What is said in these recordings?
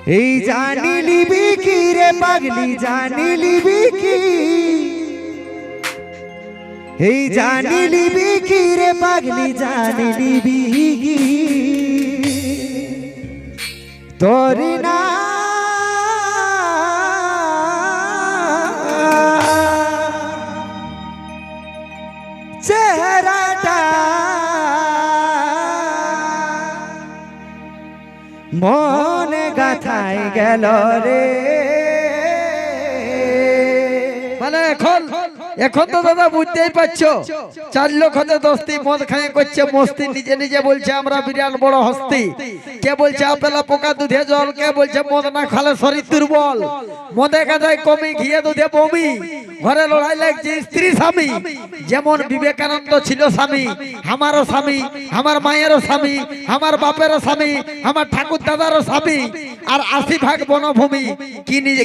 এই জানি লিবি কি রে পাগলি জানি লিবি কি এই জানি লিবি কি রে পাগলি জানি লিবি কি তোরি না চেহারাটা মনে গাথায় গেল রে মানে এখন তো দাদা বুঝতেই পারছো 4 লোক হতে দোস্তি মদ খায় করছে মস্তি নিজে নিজে বলছে আমরা বিরাট বড় হস্তি কে বলছে আপেলা পোকা দুধে জল কে বলছে মদ না খালে শরীর দুর্বল মদে গাজায় কমি ঘিয়ে দুধে বমি ঘরে লড়াই লাগছে স্ত্রী স্বামী যেমন বিবেকানন্দ ছিল স্বামী আমারও স্বামী আমার মায়েরও স্বামী আমার বাপেরও স্বামী আমার ঠাকুর দাদারও স্বামী আর 80 ভাগ বনভূমি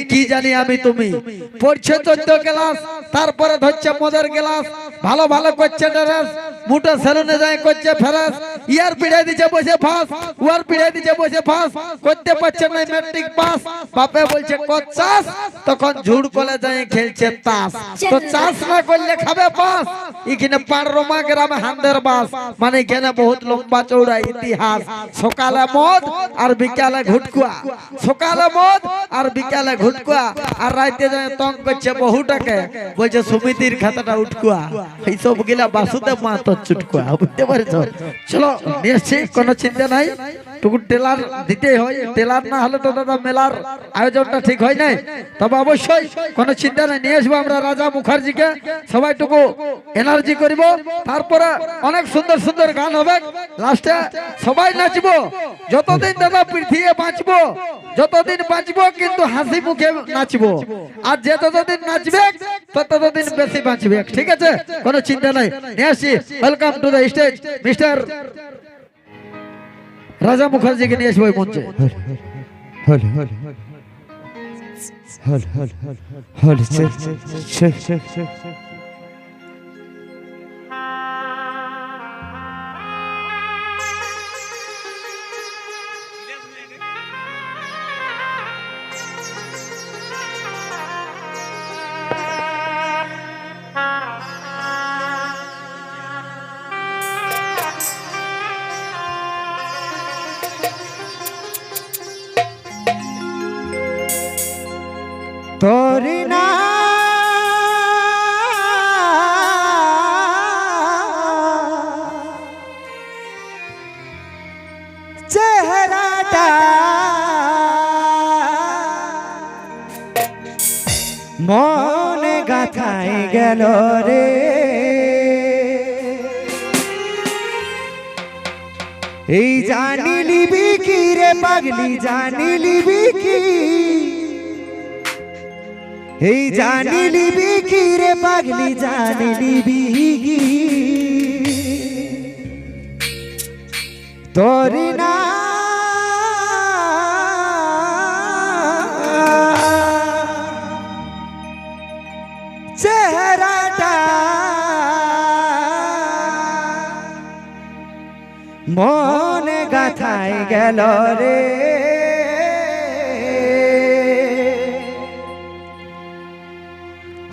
কি জানি আমি তুমি পড়ছে 14 ক্লাস তারপরে ধরছে মদের গ্লাস ভালো ভালো করছে ড্রেস মুটা সেলুনে যায় করছে ফেরাস ইয়ার পিড়াই দিছে বসে ফাঁস ওয়ার পিড়াই দিছে বসে ফাঁস করতে পারছে না ম্যাট্রিক পাস বাপে বলছে কচ্চাস তখন ঝুড় কলে যায় খেলছে তাস তো চাষ না করলে খাবে পাস এখানে পাড়রমা গ্রামে হান্দের বাস মানে এখানে বহুত লম্বা চৌড়া ইতিহাস সকালে মদ আর বিকালে ঘুটকুয়া সকালে মদ আর বিকালে ঘুটকুয়া আর রাতে যায় তং করছে বহুটাকে বলছে সুমিতির খাতাটা উঠকুয়া এইসব গিলা বাসুদেব মাহাতো চুটকুয়া বুঝতে পারছো চলো নিয়েছি কোনো চিন্তা নাই টুকু টেলার দিতেই হয় টেলার না হলে তো দাদা মেলার আয়োজনটা ঠিক হয় নাই তবে অবশ্যই কোনো চিন্তা নাই নিয়ে আসবো আমরা রাজা মুখার্জিকে সবাই টুকু এনার্জি করিব তারপরে অনেক সুন্দর সুন্দর গান হবে লাস্টে সবাই নাচবো যতদিন দাদা পৃথিবী বাঁচবো যতদিন বাঁচবো কিন্তু হাসি মুখে নাচবো আর যে ততদিন নাচবে ততদিন বেশি বাঁচবে ঠিক আছে কোনো চিন্তা নাই নিয়ে আসি welcome to the stage mister রাজা মুখার্জিকে নিয়ে আসবো মঞ্চে তোরি না চেহারাটা মনে গাথায় গেল রে এই জানি লিবি কি রে পাগলি জানি লিবি কি এই জানি লিবি কি রে পাগলি জানি লিবি কি তোরি না চেহারাটা মনে গাথায় গেল রে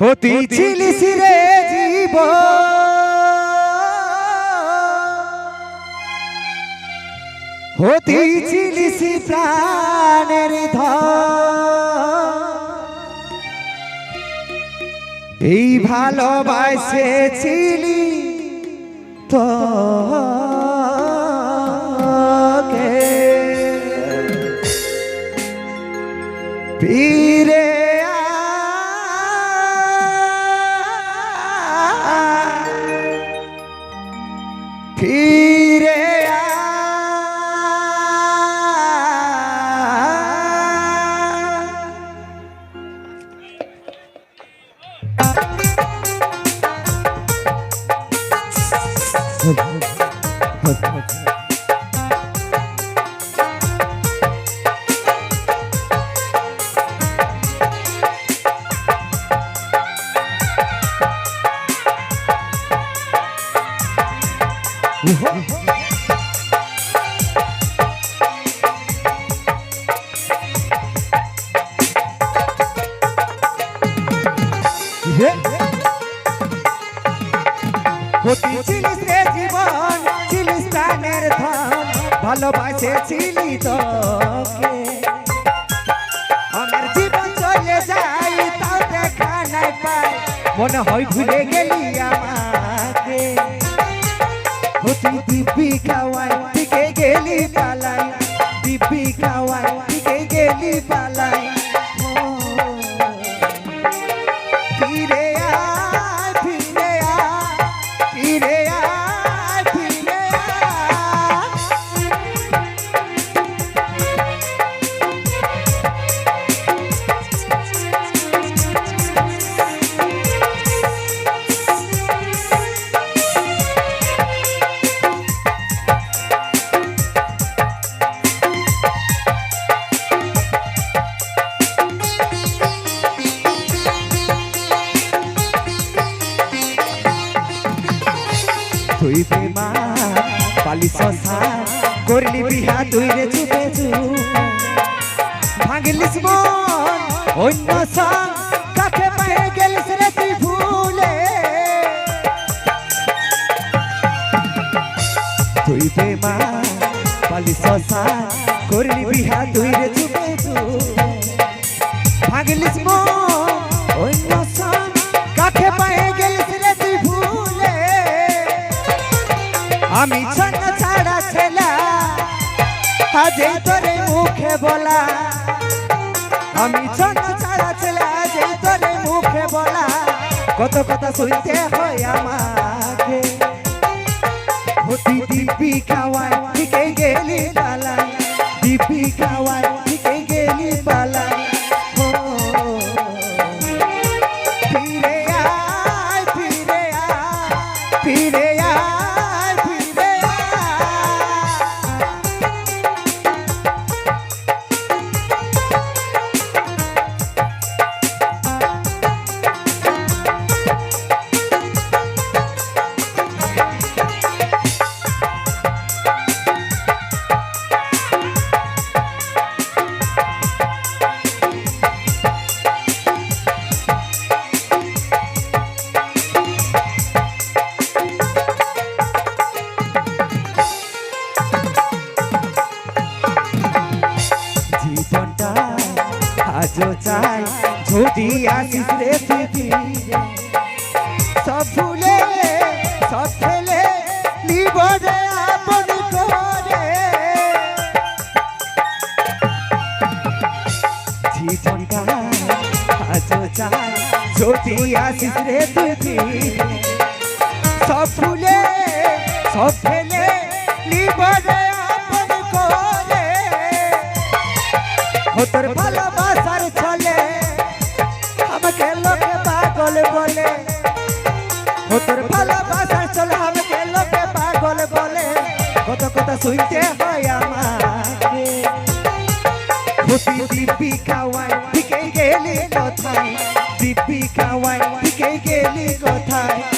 হতি ছিলিস রে জীব হতি ছিলিস প্রাণের ধন এই ভালোবাসেছিলি তো পীরে ফিরে চেয়েছিলি তোকে আমার জীবন চলে যায় তাও দেখা নাই পাই মনে হয় ভুলে গেলি আমাকে তুই দিব্যি খাওয়াই দিকে গেলি পালাই দিব্যি খাওয়াই দিকে গেলি পালাই ফিরে আয় ফিরে আয় ফিরে আয় ফিরে আয় তুই প্রেমা পালি সসা করলি বিহা তুই রে চুপে চুপ ভাঙলিস মন অন্য সং কাকে পেয়ে গেলিস রে তুই ভুলে তুই প্রেমা পালি সসা করলি বিহা তুই রে চুপে চুপ ভাঙলিস মন অন্য সং কাকে পেয়ে গেলিস রে তুই ভুলে আমি ছন্ন ছাড়া ছেলা আজে তোরে মুখে বলা আমি ছন্ন ছাড়া ছেলা আজে তোরে মুখে বলা কত কথা শুনতে হয় আমাকে তুই দিব্যি খাওয়াই দিকে গেলি পালাই দিব্যি খাওয়াই দিকে গেলি পালাই ফিরে আয় ফিরে আয় ফিরে আয় ফিরে জীবনটা আজও চাই যদি আসিস রে তুই ফিরে সব ভুলে সব ফেলে নিব রে আপন করে জীবনটা আজও চাই যদি আসিস রে তুই ফিরে সব ভুলে সব ফেলে নিব রে আপন করে তোর ভালোবাসার ছলে আমাকে লোকে পাগল বলে তোর ভালোবাসার ছলে আমাকে লোকে পাগল বলে কত কথা শুনতে হয় আমাকে খুশি দিব্যি খাওয়াই দিকে গেলি কোথায় দিব্যি খাওয়াই দিকে গেলি কোথায়